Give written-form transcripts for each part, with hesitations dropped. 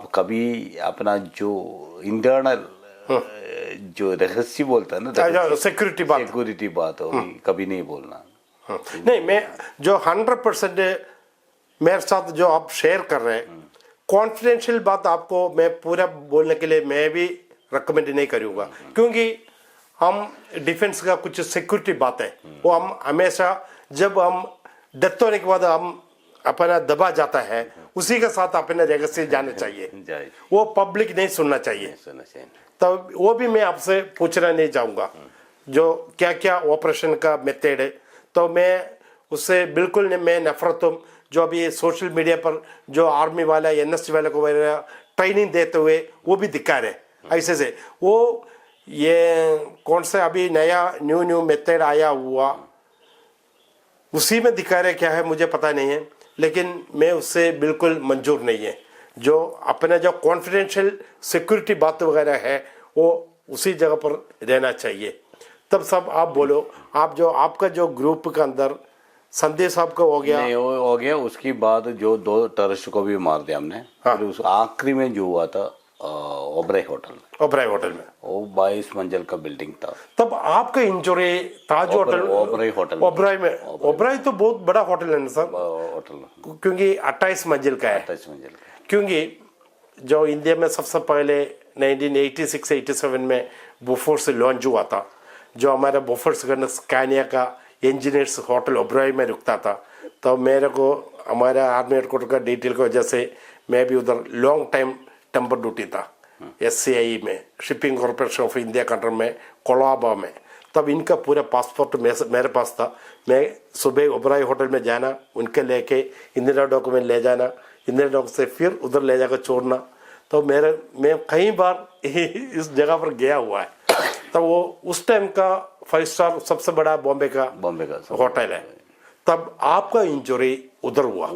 आप कभी अपना जो इंटरनल जो रहस्य बोलता है ना, सिक्योरिटी बात होगी, कभी नहीं बोलना। नहीं, मैं जो 100% मेरे साथ जो आप शेयर कर रहे हैं, कॉन्फिडेंशियल बात आपको मैं पूरा बोलने के लिए मैं भी रिकमेंड नहीं करूँगा, क्योंकि हम डिफेंस का कुछ सिक्योरिटी बात है वो हम हमेशा जब हम डेथ होने के बाद हम अपना दबा जाता है उसी के साथ अपने रहस्य जाने चाहिए, वो पब्लिक नहीं सुनना चाहिए। तो वो भी मैं आपसे पूछना नहीं चाहूँगा जो क्या क्या ऑपरेशन का मेथड है, तो मैं उससे बिल्कुल नहीं, मैं नफरत हूँ। जो अभी सोशल मीडिया पर जो आर्मी वाला एनएसजी वाले को ट्रेनिंग देते हुए वो भी दिखा रहे ऐसे से, वो ये कौन सा अभी नया न्यू मेथड आया हुआ उसी में दिखा रहे क्या है मुझे पता नहीं है, लेकिन मैं उससे बिल्कुल मंजूर नहीं है। जो अपने जो कॉन्फिडेंशियल सिक्योरिटी बात वगैरह है वो उसी जगह पर रहना चाहिए। तब सब आप बोलो, आप जो आपका जो ग्रुप के अंदर संदेश आपका हो गया, नहीं हो गया, उसकी बाद जो 2 टेररिस्ट को भी मार दिया हमने। हाँ। फिर उस आखिरी में जो हुआ था ओबराय होटल में, वो 22 मंजिल का बिल्डिंग था। तब आपका इंजरी ताज होटल, ओबराय तो बहुत बड़ा होटल है ना सर, होटल क्योंकि 28 मंजिल का है। 28 मंजिल का, क्योंकि जो इंडिया में सबसे पहले 1986-87 में बोफोर्स से लॉन्च हुआ था, जो हमारा बोफोर्स गन स्कैनिया का इंजीनियर्स होटल ओबराय में रुकता था, तो मेरे को हमारा आर्मी हेडक्वार्टर का डिटेल की वजह से मैं भी उधर लॉन्ग टाइम टेम्पर ड्यूटी था SCI में, shipping corporation of India control में, कोलाबा में। तब इनका पूरा पासपोर्ट मेरे पास था। मैं सुबह ओबराय होटल में जाना, उनके लेके इंदिरा डॉक्यूमेंट ले जाना, इंदिरा डॉक्यूमेंट से फिर उधर ले जाकर छोड़ना। तो मैं कई बार इस जगह पर गया हुआ है। तब वो उस टाइम का 5 स्टार सबसे बड़ा बॉम्बे का होटल है। तब आपका इंजरी उधर हुआ,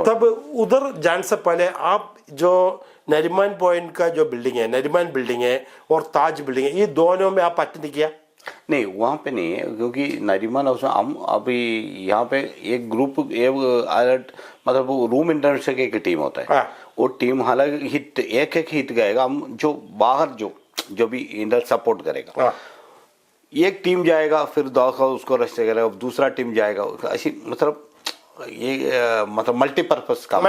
तब उधर जाने से पहले आप जो नरीमन पॉइंट का जो बिल्डिंग है, नरीमन बिल्डिंग है और ताज बिल्डिंग है, ये दोनों में आप अटेंड किया? नहीं, वहाँ पे नहीं है, क्योंकि नरीमन हाउस में हम अभी यहाँ पे एक ग्रुप मतलब रूम इंटर्नशिप एक टीम होता है। हाँ। वो टीम हालांकि हिट एक हिट गएगा, हम जो बाहर जो भी इंटर सपोर्ट करेगा। हाँ। एक टीम जाएगा, फिर उसको रस्ते करेगा, दूसरा टीम जाएगा, ऐसी मतलब ये मतलब मल्टीपर्पज काम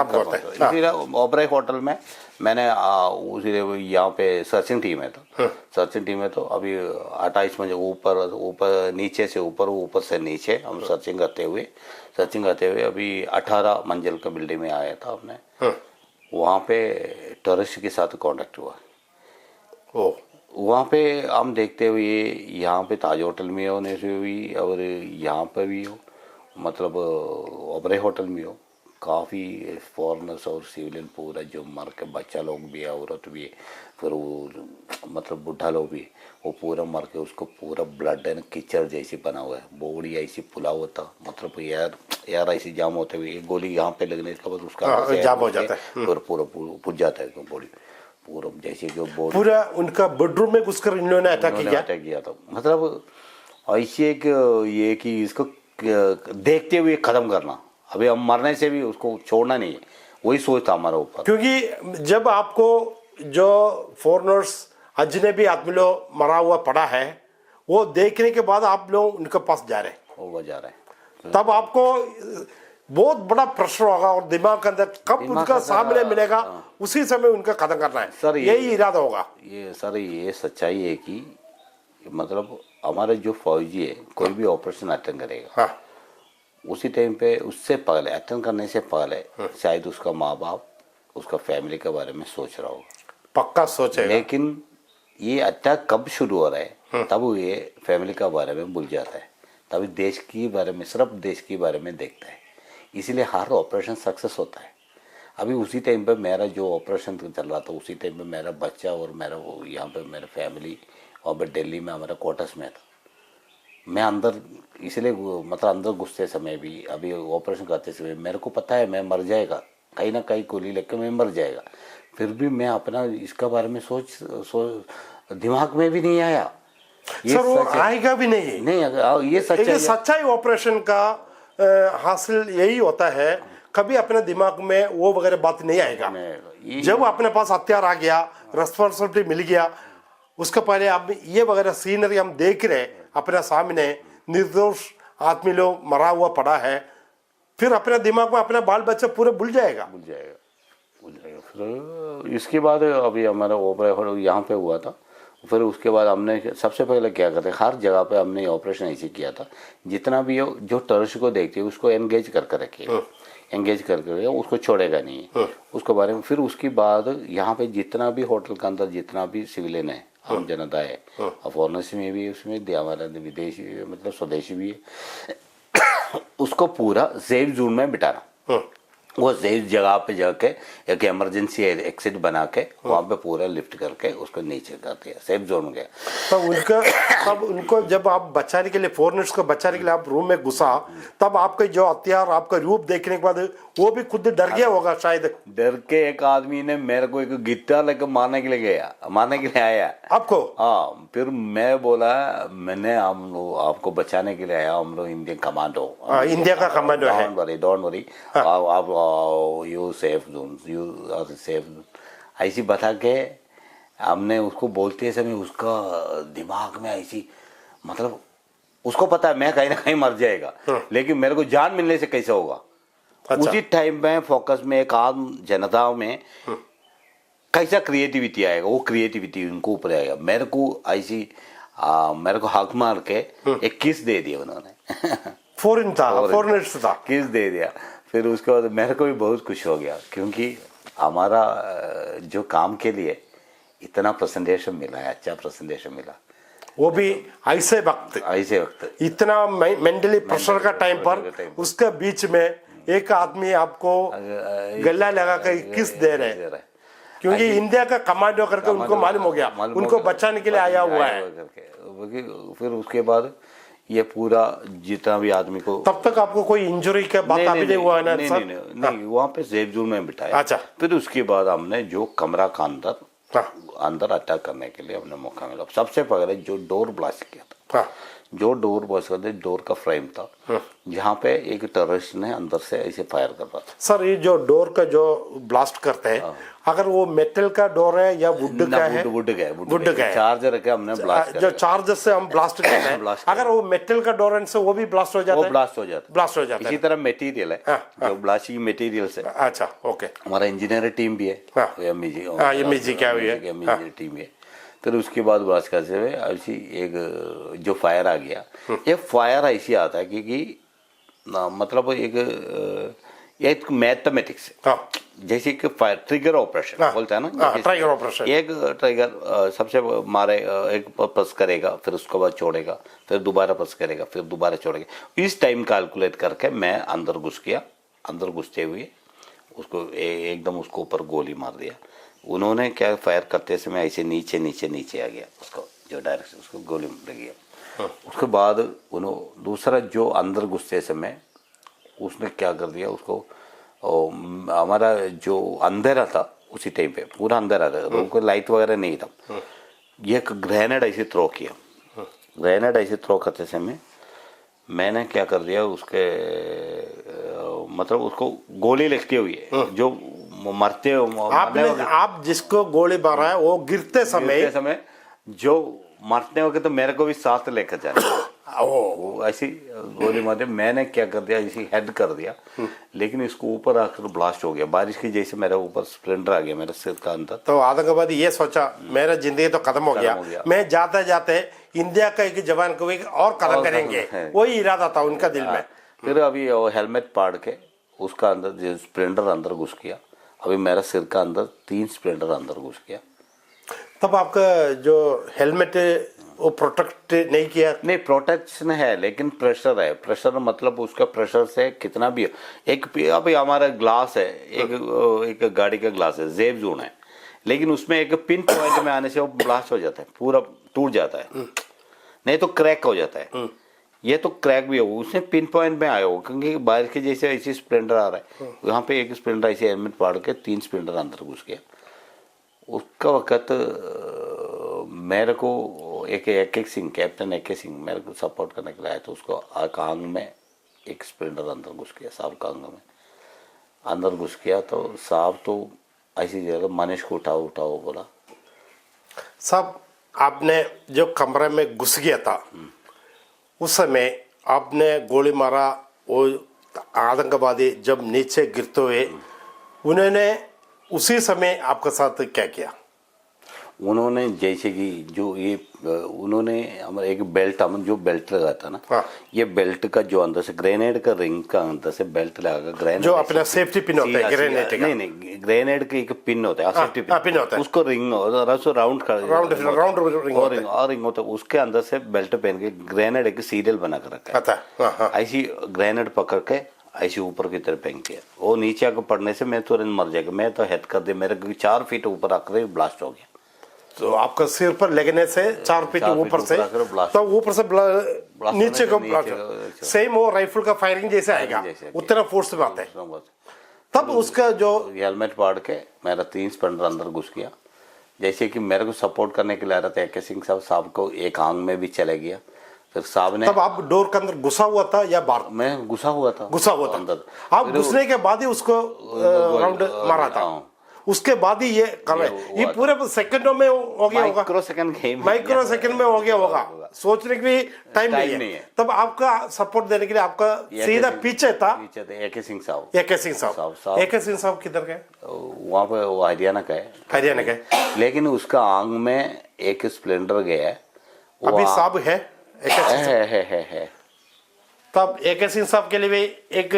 होता है। इसीलिए ओबराय होटल में मैंने यहाँ पे सर्चिंग टीम है, तो सर्चिंग टीम है, तो अभी 28 में जो ऊपर नीचे से ऊपर से नीचे हम सर्चिंग करते हुए अभी 18 मंजिल का बिल्डिंग में आया था हमने। वहाँ पे टेररिस्ट के साथ कांटेक्ट हुआ। वहाँ पे हम देखते हुए यहाँ पे ताज होटल में होने से हुई और यहाँ पे भी हो, मतलब ओबराय होटल में हो, काफ़ी फॉरेनर्स और सिविलियन पूरा जो मर के, बच्चा लोग भी है, औरत भी है, फिर वो मतलब बुढ़ा लोग भी, वो पूरा मर के उसको पूरा ब्लड एंड कीचड़ जैसी बना हुआ है, बॉडी ऐसी फुला हुआ था, मतलब यार ऐसी जाम होते हुए गोली यहाँ पे लगने के बाद उसका जाम हो जाता है, पूरा पुज जाता है बॉडी पूरा, जैसे कि पूरा उनका बेडरूम में घुसकर इन्होंने अटैक किया था। मतलब ऐसे एक ये कि इसको देखते हुए खत्म करना, अभी हम मरने से भी उसको छोड़ना नहीं है, वही सोच था हमारा ऊपर। क्योंकि जब आपको जो फॉरेनर्स अजनबी आदमी लोग मरा हुआ पड़ा है वो देखने के बाद आप लोग उनके पास जा रहे हैं, तब आपको बहुत बड़ा प्रश्न होगा और दिमाग के अंदर कब उनका सामने मिलेगा, उसी समय उनका खत्म करना है सर, यही इरादा होगा। ये सर ये सच्चाई है कि मतलब हमारे जो फौजी है कोई भी ऑपरेशन अटेंड करेगा, हाँ, उसी टाइम पे उससे पहले अटेंड करने से पहले शायद उसका माँ बाप उसका फैमिली के बारे में सोच रहा होगा, पक्का सोचेगा। लेकिन ये अटैक कब शुरू हो रहा है तब ये फैमिली के बारे में भूल जाता है, तभी देश के बारे में, सिर्फ देश के बारे में देखता है, इसीलिए हर ऑपरेशन सक्सेस होता है। अभी उसी टाइम पे मेरा जो ऑपरेशन चल रहा था उसी टाइम पे मेरा बच्चा और मेरा वो यहाँ पे मेरा फैमिली और दिल्ली में हमारा क्वार्टर्स में था। मैं अंदर इसलिए मतलब अंदर घुसते समय भी, अभी ऑपरेशन करते समय मेरे को पता है मैं मर जाएगा, कहीं ना कहीं गोली लग के मैं मर जाएगा, फिर भी मैं अपना इसका बारे में सोच दिमाग में भी नहीं आया। ये सर वो आएगा भी नहीं, ये सच्चाई ऑपरेशन का हासिल यही होता है कभी अपने दिमाग में वो वगैरह बात नहीं आएगा। जब अपने पास हथियार आ गया, रेस्पॉन्सिबिलिटी मिल गया, उसके पहले अब ये वगैरह सीनरी हम देख रहे अपने सामने, निर्दोष आदमी लोग मरा हुआ पड़ा है, फिर अपने दिमाग में अपने बाल बच्चे पूरे भूल जाएगा। फिर इसके बाद अभी हमारा ऑपरेशन यहाँ पे हुआ था। फिर उसके बाद हमने सबसे पहले क्या करते, हर जगह पे हमने ऑपरेशन ऐसे किया था, जितना भी हो जो टेररिस्ट को देखती है उसको एंगेज करके रखिए, एंगेज करके उसको छोड़ेगा नहीं उसके बारे में। फिर उसके बाद यहाँ पे जितना भी होटल के अंदर जितना भी सिविलियन है, आम जनता है, फॉरनर्स में भी उसमें हमारा विदेशी मतलब स्वदेशी भी है, उसको पूरा सेफ जोन में बिठाना। वो सेफ जगह पे जाके एक इमरजेंसी एक्सिट बना के वहाँ पे पूरा लिफ्ट करके उसको नीचे कर दिया, सेफ जोन हो गया। तब उनको जब आप बचाने के लिए, फॉरेनर्स को बचाने के लिए आप रूम में घुसा, तब आपके जो हथियार, आपका रूप देखने के बाद वो भी खुद डर गया होगा शायद। डर के एक आदमी ने मेरे को एक गिटार लेकर मारने के लिए आया आपको। हाँ, फिर मैं बोला मैंने आपको बचाने के लिए आया, हम लोग इंडियन कमांडो, इंडिया का कमांडो है, डोंट वरी, आप you safe zone, you are safe zone, ऐसी बता के हमने उसको बोलते समय उसका दिमाग में ऐसी, मतलब उसको पता है मैं कहीं ना कहीं मर जाएगा, लेकिन मेरे को जान मिलने से कैसे होगा। अच्छा। उसी टाइम में फोकस में एक आम जनता में कैसा क्रिएटिविटी आएगा, वो क्रिएटिविटी उनको ऊपर आएगा। मेरे को ऐसी मेरे को हक मार के एक किस दे दिया उन्होंने। फॉरेनर्स था, किस दे दिया। फिर उसके बाद मेरे को भी बहुत खुश हो गया, क्योंकि हमारा जो काम के लिए इतना प्रेजेंटेशन मिला है, अच्छा प्रेजेंटेशन मिला, वो भी ऐसे वक्त इतना मेंटली प्रेशर का टाइम पर, उसके बीच में एक आदमी आपको गला लगा कर किस दे रहे हैं, क्योंकि इंडिया का कमांडो करके उनको मालूम हो गया उनको बचाने के लिए आया हुआ है। फिर उसके बाद ये पूरा जितना भी आदमी को, तब तक आपको कोई इंजरी का बात अभी नहीं हुआ है ना? नहीं, वहाँ पे सेफ जोन में बिठाया। अच्छा। फिर उसके बाद हमने जो कमरा का अंदर अटैक करने के लिए हमने मौका मिला, सबसे पहले जो डोर ब्लास्ट किया था, जो डोर ब्लास्ट करते डोर का फ्रेम था, जहाँ पे एक टेररिस्ट ने अंदर से ऐसे फायर कर रहा था। सर, ये जो डोर का जो ब्लास्ट करते हैं, अगर वो मेटल का डोर है या वुड का है? वुड का है। चार्जर रखे हमने ब्लास्ट, जो चार्जर से हम ब्लास्ट करते हैं, अगर वो मेटल का डोर है से वो भी ब्लास्ट हो जाता है? ब्लास्ट हो जाता है। इसी तरह मटेरियल है, जो ब्लास्टिंग मटेरियल से। अच्छा, ओके। हमारा इंजीनियर टीम भी है, एमईजी क्या हुई है, टीम है। फिर उसके बाद ब्लास्ट करते हुए ऐसी एक जो फायर आ गया, ये फायर ऐसी आता है क्योंकि मतलब एक मैथमेटिक्स, जैसे कि फायर ट्रिगर ऑपरेशन बोलते हैं ना, ट्रिगर ऑपरेशन। एक ट्रिगर सबसे मारे, एक प्रेस करेगा, फिर उसके बाद छोड़ेगा, फिर दोबारा प्रेस करेगा, फिर दोबारा छोड़ेगा। इस टाइम कैलकुलेट करके मैं अंदर घुस गया, अंदर घुसते हुए उसको एकदम उसको ऊपर गोली मार दिया। उन्होंने क्या फायर करते समय ऐसे नीचे नीचे नीचे आ गया, उसको जो डायरेक्शन उसको गोली लग गया। उसके बाद उन्होंने दूसरा जो अंदर घुसते समय उसने क्या कर दिया, उसको हमारा जो अंधेरा था उसी टाइम पे, पूरा अंधेरा था, कोई लाइट वगैरह नहीं था, ये ग्रेनेड ऐसे थ्रो किया। ग्रेनेड ऐसे थ्रो करते समय मैंने क्या कर दिया, उसके मतलब उसको गोली लगती हुई है, जो मरते आप जिसको गोली मारा है वो गिरते समय जो मरते हो के, तो मेरे को भी साथ लेकर जाना, वो ऐसी गोली मारे। मैंने क्या कर दिया, इसी हेड कर दिया, लेकिन इसको ऊपर आकर ब्लास्ट हो गया, बारिश की जैसे मेरे ऊपर स्प्लेंडर आ गया मेरे सिर का अंदर। तो आतंकवादी ये सोचा मेरा जिंदगी तो खत्म हो गया, मैं जाते जाते इंडिया का एक जवान को एक और कदम करेंगे, वही इरादा था उनका दिल में। फिर अभी वो हेलमेट पाड़ के उसका अंदर स्प्लेंडर अंदर घुस गया, अभी मेरा सिर का अंदर 3 स्प्लेंडर अंदर घुस गया। तब आपका जो हेलमेट वो प्रोटेक्ट नहीं किया? नहीं, प्रोटेक्शन है, लेकिन प्रेशर है। प्रेशर मतलब उसका प्रेशर से कितना भी एक, अभी हमारा ग्लास है, एक गाड़ी का ग्लास है, जेब जोन है, लेकिन उसमें एक पिन पॉइंट में आने से वो ब्लास्ट हो जाता है, पूरा टूट जाता है, नहीं तो क्रैक हो जाता है। ये तो क्रैक भी हो, उसने पिन पॉइंट में आया हो, क्योंकि बारिश के जैसे ऐसे स्प्लेंडर आ रहा है, यहाँ पे एक स्प्लेंडर ऐसे हेलमेट फाड़ के 3 स्प्लेंडर अंदर घुस गया। उसका वक्त मेरे को एक सिंह, कैप्टन AK सिंह मेरे को सपोर्ट करने के लिए आया, तो उसको आंग में एक स्प्लेंडर अंदर घुस गया, साफ आंग में। अंदर घुस गया तो साहब तो ऐसी जगह मनीष को उठाओ उठाओ बोला। साहब आपने जो कमरे में घुस गया था उस समय आपने गोली मारा, वो आतंकवादी जब नीचे गिरते हुए उन्होंने उसी समय आपके साथ क्या किया? उन्होंने जैसे कि जो ये उन्होंने हमारा एक बेल्ट, हम जो बेल्ट लगा था ना, हाँ। ये बेल्ट का जो अंदर से ग्रेनेड का रिंग का अंदर से बेल्ट लगा, ग्रेनेड जो अपना सेफ्टी पिन होता है ग्रेनेड का। नहीं ग्रेनेड का एक पिन होता है, सेफ्टी पिन होता है, उसको रिंग राउंड रिंग होता है, उसके अंदर से बेल्ट पहन के ग्रेनेड एक सीरियल बना कर रखा है। ऐसी ग्रेनेड पकड़ के ऐसे ऊपर की तरफ फेंक दिया, वो नीचे आकर पड़ने से मैं तुरंत मर जाएगा, मैं तो हेड कर दे, मेरे 4 फीट ऊपर आकर ब्लास्ट हो गया। तो आपका सिर पर लगने से 4 फीट ऊपर से, तो ऊपर से नीचे को ब्लास्ट, सेम वो राइफल का फायरिंग जैसे आएगा उतना फोर्स में आता है। तब उसका जो हेलमेट फाड़ के मेरा 3 स्प्लेंडर अंदर घुस गया, जैसे कि मेरे को सपोर्ट करने के लिए आ रहा था AK सिंह साहब को एक आंग में भी चले गया। फिर साहब ने, तब आप डोर के अंदर घुसा हुआ था या बाहर? मैं घुसा हुआ था अंदर। आप घुसने के बाद ही उसको राउंड मारा था, उसके बाद ही ये कर रहे, ये पूरे सेकंडों में हो गया होगा, माइक्रो सेकंड में हो गया होगा, सोचने की भी टाइम नहीं है। तब आपका सपोर्ट देने के लिए आपका सीधा पीछे था AK सिंह साहब। AK सिंह साहब किधर गए? वहाँ पे वो हरियाणा का है, लेकिन उसका आंग में एक स्प्लेंडर गया है। अभी साहब है है। तब AK सिंह साहब के लिए भी एक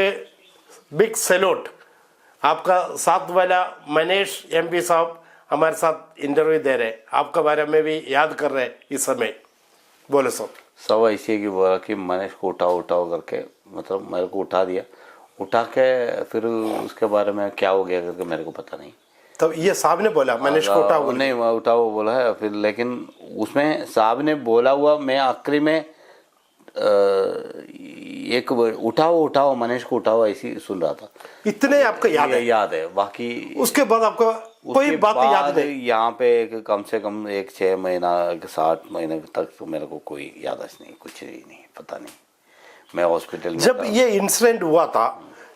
बिग सैल्यूट। आपका साथ वाला मनीष MP साहब हमारे साथ इंटरव्यू दे रहे, आपके बारे में भी याद कर रहे इस समय, बोले सब ऐसे की बोला कि मनीष को उठाओ करके, मतलब मेरे को उठा दिया, उठा के फिर उसके बारे में क्या हो गया करके मेरे को पता नहीं। तब ये साहब ने बोला मनीष को उठाओ? नहीं उठाओ बोला है फिर, लेकिन उसमें साहब ने बोला हुआ, मैं आखिरी में एक उठाओ मनीष को उठाओ ऐसी सुन रहा था। इतने आपको याद है? बाकी उसके बाद आपको कोई बात याद नहीं? यहाँ पे कम से कम 6 महीना 7 महीने तक तो मेरे को कोई याद नहीं, कुछ नहीं, पता नहीं। मैं हॉस्पिटल में जब ये इंसिडेंट हुआ था,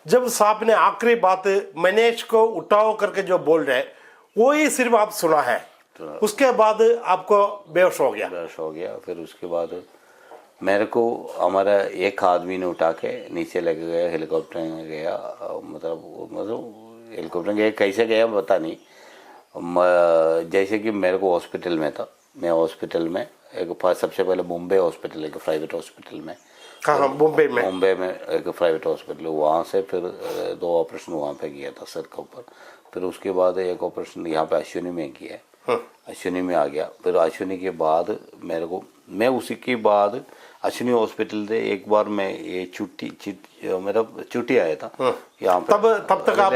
जब साहब ने आखिरी बात मनीष को उठाओ करके जो बोल रहे, वो ही सिर्फ आप सुना है, उसके बाद आपको बेहोश हो गया। फिर उसके बाद मेरे को हमारा एक आदमी ने उठा के नीचे लेके गया, हेलीकॉप्टर में गया, मतलब हेलीकॉप्टर गया, कैसे गया पता नहीं। जैसे कि मेरे को हॉस्पिटल में था, मैं हॉस्पिटल में सबसे पहले मुंबई हॉस्पिटल, एक प्राइवेट हॉस्पिटल में, मुंबई में एक प्राइवेट हॉस्पिटल, वहाँ से फिर 2 ऑपरेशन वहाँ पे किया था सर के ऊपर। फिर उसके बाद एक ऑपरेशन यहाँ पे अश्विनी में किया है, अश्विनी में आ गया। फिर अश्विनी के बाद मेरे को, मैं उसी के बाद अश्विनी हॉस्पिटल से एक बार मैं ये छुट्टी आया था यहाँ पे। तब तक आप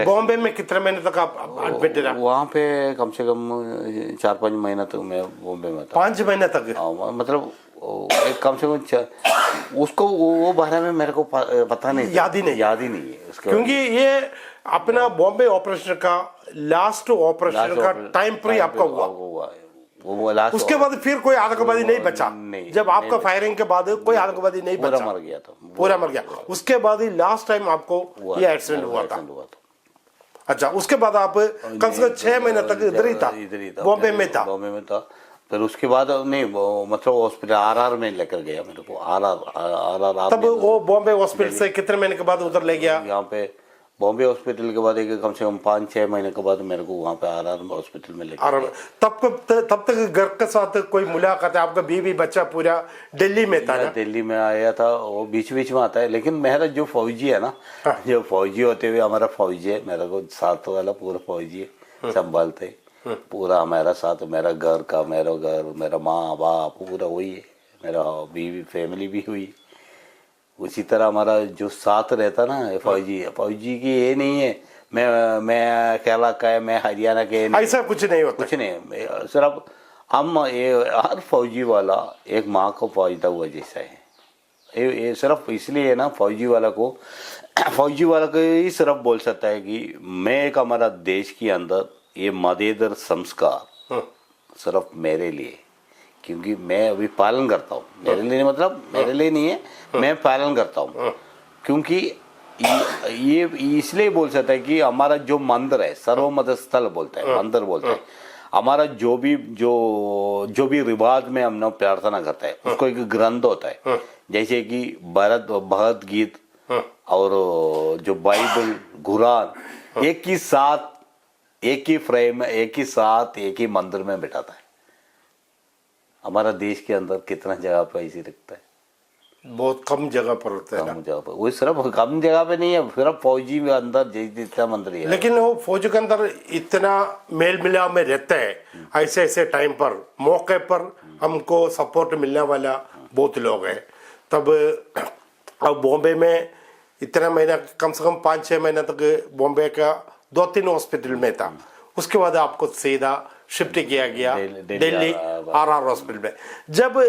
बॉम्बे में कितने महीने तक आप एडमिट रहे? वहाँ पे कम से कम 4-5 महीना तक मैं बॉम्बे में था। 5 महीने तक? मतलब कम से कम उसको वो बारे में मेरे को पता नहीं, याद ही नहीं है उसके, क्योंकि ये अपना बॉम्बे ऑपरेशन का लास्ट ऑपरेशन का टाइम पर आपका हुआ। वो लास्ट, उसके बाद फिर कोई आतंकवादी नहीं बचा। जब आपका फायरिंग के बाद कोई आतंकवादी नहीं बचा, पूरा मर गया। उसके बाद ही लास्ट टाइम आपको ये एक्सीडेंट हुआ था। अच्छा, उसके बाद आप कम से कम 6 महीने तक इधर ही था, बॉम्बे में था। फिर उसके बाद नहीं, मतलब हॉस्पिटल RR में लेकर गया मेरे को, RR। तब वो बॉम्बे हॉस्पिटल से कितने महीने के बाद उधर ले गया? यहाँ पे बॉम्बे हॉस्पिटल के बाद कम से कम 5-6 महीने के बाद मेरे को वहाँ पे RR हॉस्पिटल में लेकर गया। तब तक घर के साथ कोई मुलाकात है? आपका बीवी बच्चा पूरा दिल्ली में था ना? दिल्ली में आया था, वो बीच में आता है, लेकिन मेरा जो फौजी है ना, जो फौजी होते हुए हमारा फौजी है, मेरे को साथ वाला पूरा फौजी है, संभालते पूरा हमारा साथ, मेरा घर का, मेरा माँ बाप पूरा वही है, मेरा बीवी फैमिली भी हुई। उसी तरह हमारा जो साथ रहता ना फौजी की ये नहीं है मैं केरला का है, मैं हरियाणा के, ऐसा कुछ नहीं होता, कुछ नहीं। सिर्फ हम हर फौजी वाला एक माँ को पैदा हुआ जैसा है। ये सिर्फ इसलिए है ना, फौजी वाला को ही सिर्फ बोल सकता है कि मैं एक, हमारा देश के अंदर ये मदेदर संस्कार सिर्फ मेरे लिए, क्योंकि मैं अभी पालन करता हूँ, मेरे लिए मतलब मेरे लिए नहीं है, मैं पालन करता हूँ, क्योंकि ये इसलिए बोल सकता है कि हमारा जो मंदिर है सर्वमत स्थल बोलते हैं, मंदिर बोलते हैं। हमारा जो भी रिवाज में हम लोग प्रार्थना करते हैं उसको एक ग्रंथ होता है, जैसे कि भगवत गीत और जो बाइबल कुरान एक ही साथ, एक ही फ्रेम, एक ही साथ, एक ही मंदिर में बिठाता है। हमारा देश के अंदर कितना जगह पे ऐसी रखता है, बहुत कम जगह पर होता है ना। कम जगह पे, वो सिर्फ कम जगह पे नहीं है, सिर्फ फौजी में अंदर जितना मंदिर है। लेकिन वो फौज के अंदर इतना मेल मिलाप में रहते हैं, ऐसे ऐसे टाइम पर मौके पर हमको सपोर्ट मिलने वाला बहुत लोग हैं। तब अब बॉम्बे में इतना महीना, कम से कम 5-6 महीना तक बॉम्बे का 2-3 हॉस्पिटल में था। उसके बाद आपको सीधा शिफ्ट किया गया दिल्ली RR हॉस्पिटल में। जब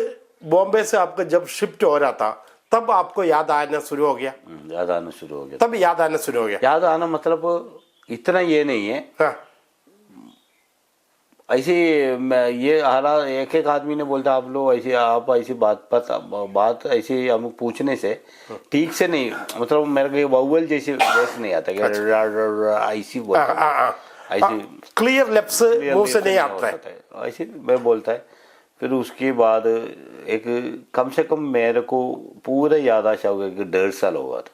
बॉम्बे से आपका जब शिफ्ट हो रहा था तब आपको याद आना शुरू हो गया? याद आना शुरू हो गया। तब याद आना शुरू हो गया। याद आना मतलब इतना ये नहीं है, हाँ। ऐसे ये हारा एक एक आदमी ने बोलता आप लोग ऐसे, आप ऐसी बात ऐसी हम पूछने से ठीक से नहीं, मतलब मेरे को वाउवल जैसे वैसे नहीं आता कि ऐसी बोलता, ऐसी क्लियर लिप्स मुंह से नहीं आता है, ऐसे मैं बोलता है। फिर उसके बाद एक कम से कम मेरे को पूरा याददाश्त हो गया कि 1.5 साल हुआ था,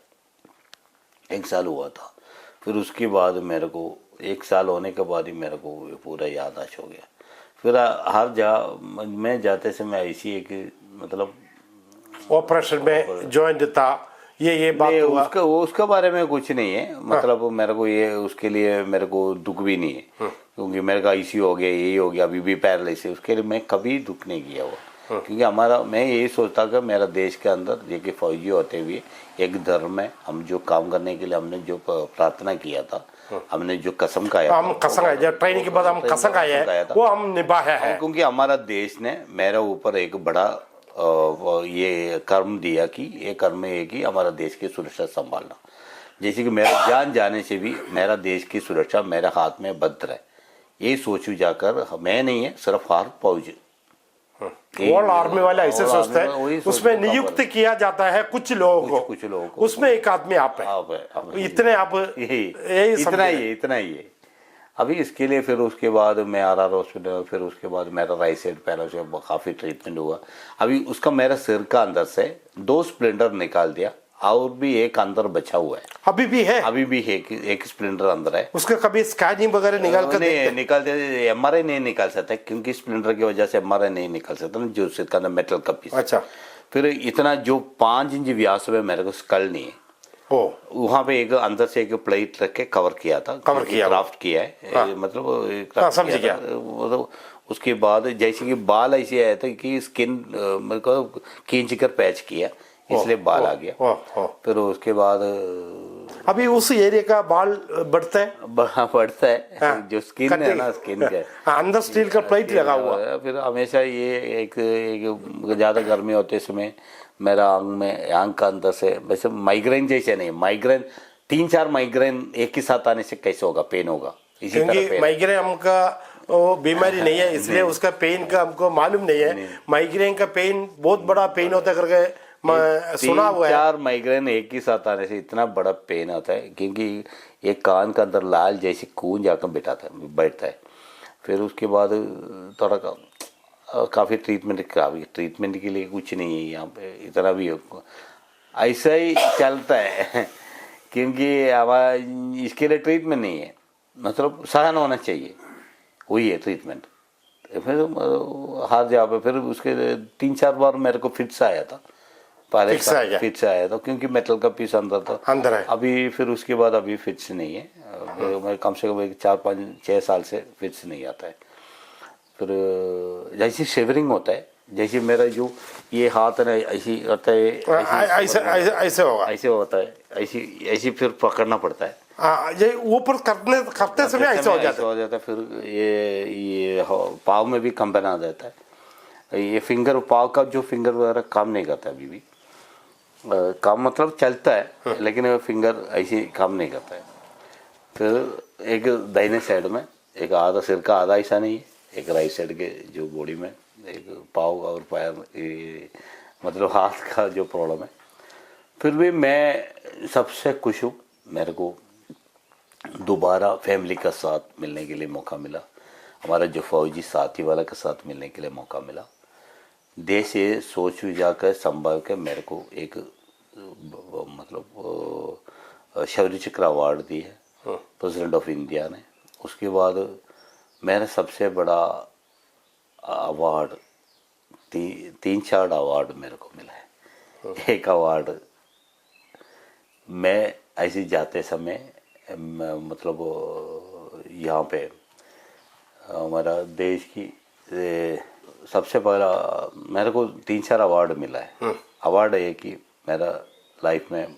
1 साल हुआ था। फिर उसके बाद मेरे को 1 साल होने के बाद ही मेरे को पूरा याददाश्त हो गया। फिर हर जगह मैं जाते समय ऐसी एक मतलब ऑपरेशन में जॉइंट था, ये बात हुआ। उसके बारे में कुछ नहीं है, मतलब मेरे को ये उसके लिए मेरे को दुख भी नहीं है, क्योंकि मेरे का ICU हो गया, यही हो गया, अभी भी पैरालिसिस, उसके लिए मैं कभी दुख नहीं किया हुआ। क्योंकि हमारा, मैं यही सोचता कि मेरा देश के अंदर ये कि फौजी होते हुए एक धर्म में हम जो काम करने के लिए हमने जो प्रार्थना किया था, हमने जो कसम खाया, हम कसम खाया, जब ट्रेनिंग के बाद हम कसम खाया है वो हम निभाया है। क्योंकि हमारा देश ने मेरे ऊपर एक बड़ा ये कर्म दिया कि ये कर्म है कि हमारा देश की सुरक्षा संभालना। जैसे कि मेरा जान जाने से भी मेरा देश की सुरक्षा मेरे हाथ में भद्र है, ये सोचू जाकर मैं नहीं है, सिर्फ हर फौज वर्ल्ड आर्मी वाले ऐसे सोचते हैं। उसमें नियुक्त किया जाता है कुछ लोगों को, उसमें एक आदमी आप है। इतने आप इतना ही है। अभी इसके लिए फिर उसके बाद मैं RR हॉस्पिटल, फिर उसके बाद मेरा राइट साइड पैर से काफ़ी ट्रीटमेंट हुआ। अभी उसका मेरा सिर का अंदर से 2 स्प्लिंटर निकाल दिया और भी एक अंदर बचा हुआ है, अभी भी है एक स्प्लिंटर अंदर है। उसका कभी स्कैनिंग वगैरह निकाल दे MRI नहीं निकाल सकता, क्योंकि स्प्लिंटर की वजह से MRI नहीं निकाल सकता ना, जो सिर का अंदर मेटल का पीस। अच्छा। फिर इतना जो 5 इंच व्यास में मेरे को स्कल नहीं है, वहाँ पे एक अंदर से एक प्लेट रख के कवर किया था, क्राफ्ट किया है, मतलब समझ गया। मतलब उसके बाद जैसे कि बाल ऐसे आया था कि स्किन मेरे को खींच कर पैच किया, इसलिए बाल आ गया। फिर उसके बाद अभी उस एरिया का बाल बढ़ता है, जो स्किन है ना, स्किन का अंदर स्टील का प्लेट लगा हुआ है। फिर हमेशा ये एक ज्यादा गर्मी होते समय मेरा आंग का अंदर से, वैसे माइग्रेन जैसे नहीं, माइग्रेन 3-4 माइग्रेन एक ही साथ आने से कैसे होगा, पेन होगा। इसी तरह माइग्रेन हमका वो बीमारी नहीं है, इसलिए उसका पेन का हमको मालूम नहीं है। माइग्रेन का पेन बहुत बड़ा पेन होता है करके सुना हुआ है। 3-4 माइग्रेन एक ही साथ आने से इतना बड़ा पेन होता है, क्योंकि एक कान के अंदर लाल जैसी खून जाकर बैठता है। फिर उसके बाद थोड़ा काफ़ी ट्रीटमेंट के लिए कुछ नहीं है यहाँ पे, इतना भी ऐसा ही चलता है। क्योंकि हमारा इसके लिए ट्रीटमेंट नहीं है, मतलब सहन होना चाहिए, वही है ट्रीटमेंट। फिर हर जगह पे फिर उसके 3-4 बार मेरे को फिट्स आया था, फिट्स आया था, क्योंकि मेटल का पीस अंदर है। अभी फिर उसके बाद अभी फिट्स नहीं है, मैं कम से कम 4-5-6 साल से फिट्स नहीं आता है। फिर जैसे शेवरिंग होता है, जैसे मेरा जो ये हाथ है ना ऐसी होता है, ऐसे होता है, ऐसी फिर पकड़ना पड़ता है, ये ऊपर करते समय ऐसा हो जाता है। फिर ये पाँव में भी कंपन आ जाता है। ये फिंगर, पाँव का जो फिंगर वगैरह काम नहीं करता अभी भी, काम मतलब चलता है, लेकिन फिंगर ऐसे काम नहीं करता है। फिर एक दाहिने साइड में एक आधा सिर का आधा हिस्सा नहीं है, एक राइट साइड के जो बॉडी में एक पाँव और पैर, मतलब हाथ का जो प्रॉब्लम है। फिर भी मैं सबसे खुश हूँ, मेरे को दोबारा फैमिली का साथ मिलने के लिए मौका मिला, हमारा जो फौजी साथी वाला के साथ मिलने के लिए मौका मिला। देश ये सोच जाकर संभव के मेरे को एक मतलब शौर्य चक्र अवार्ड दी है प्रेसिडेंट ऑफ इंडिया ने। उसके बाद मेरा सबसे बड़ा अवार्ड तीन चार अवार्ड मेरे को मिला है। एक अवार्ड मैं ऐसे जाते समय मतलब यहाँ पे हमारा देश की सबसे पहला मेरे को 3-4 अवार्ड मिला है। अवार्ड है कि मेरा लाइफ में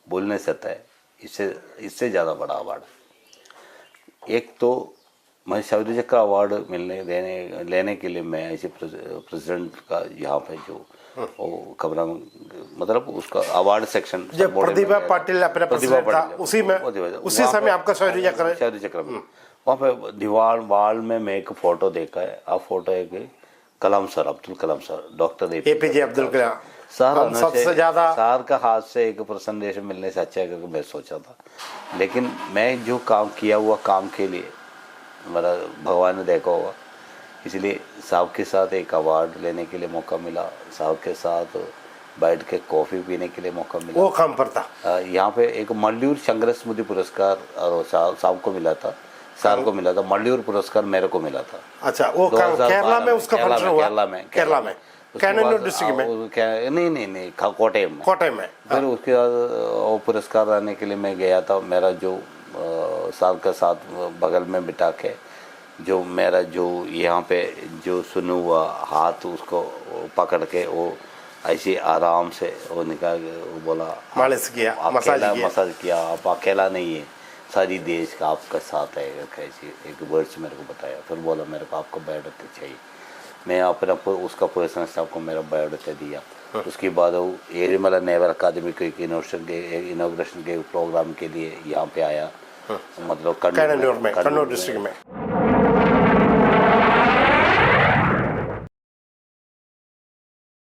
बोल नहीं सकता है, इससे ज़्यादा बड़ा अवार्ड। एक तो मैं शौर्य चक्र अवार्ड लेने के लिए मैं ऐसे प्रेसिडेंट का यहाँ पे जो वो खबरा मतलब उसका अवार्ड सेक्शन जब प्रतिभा पाटिल अपना प्रेसिडेंट था उसी समय आपका शौर्य चक्र में वहाँ पे दीवार वाल में मैं एक फोटो देखा है। आप फोटो एक कलाम sir, Abdul Kalam sir, doctor APJ Abdul Kalam sir सबसे ज्यादा सर का हाथ से एक प्रेजेंटेशन मिलने से अच्छा है करके मैं सोचा था। लेकिन मैं जो काम किया हुआ काम के लिए मेरा भगवान ने देखा होगा, इसलिए साहब के साथ एक अवार्ड लेने के लिए मौका मिला, साहब के साथ बैठ के कॉफ़ी पीने के लिए मौका मिला। वो काम पर था यहाँ पे एक मल्लियूर संग्रह स्मृति पुरस्कार और साहब को मिला था, सर को मिला था। मल्लियूर पुरस्कार मेरे को मिला था। अच्छा, वो केरला में उसका फंक्शन हुआ? केरला में कैनन डिस्ट्रिक्ट में नहीं कोटयम में। फिर उसके बाद वो पुरस्कार लाने के लिए मैं गया था। मेरा जो साल का साथ बगल में बिठा के जो मेरा जो यहाँ पे जो सुना हुआ हाथ उसको पकड़ के वो ऐसे आराम से वो निकाल वो बोला मालिश किया, मसाज किया। आप अकेला नहीं है, सारी देश का आपका साथ है कैसे एक वर्ड्स मेरे को बताया। फिर बोला मेरे को आपका बायोडाटा चाहिए। मैं अपना उसका पर्सनल स्टाफ को मेरा बायोडाटा दिया। उसके बाद वो एरिमला नेवल अकादमी के इनॉग्रेशन के प्रोग्राम के लिए यहाँ पे आया, मतलब कन्नौर डिस्ट्रिक्ट में।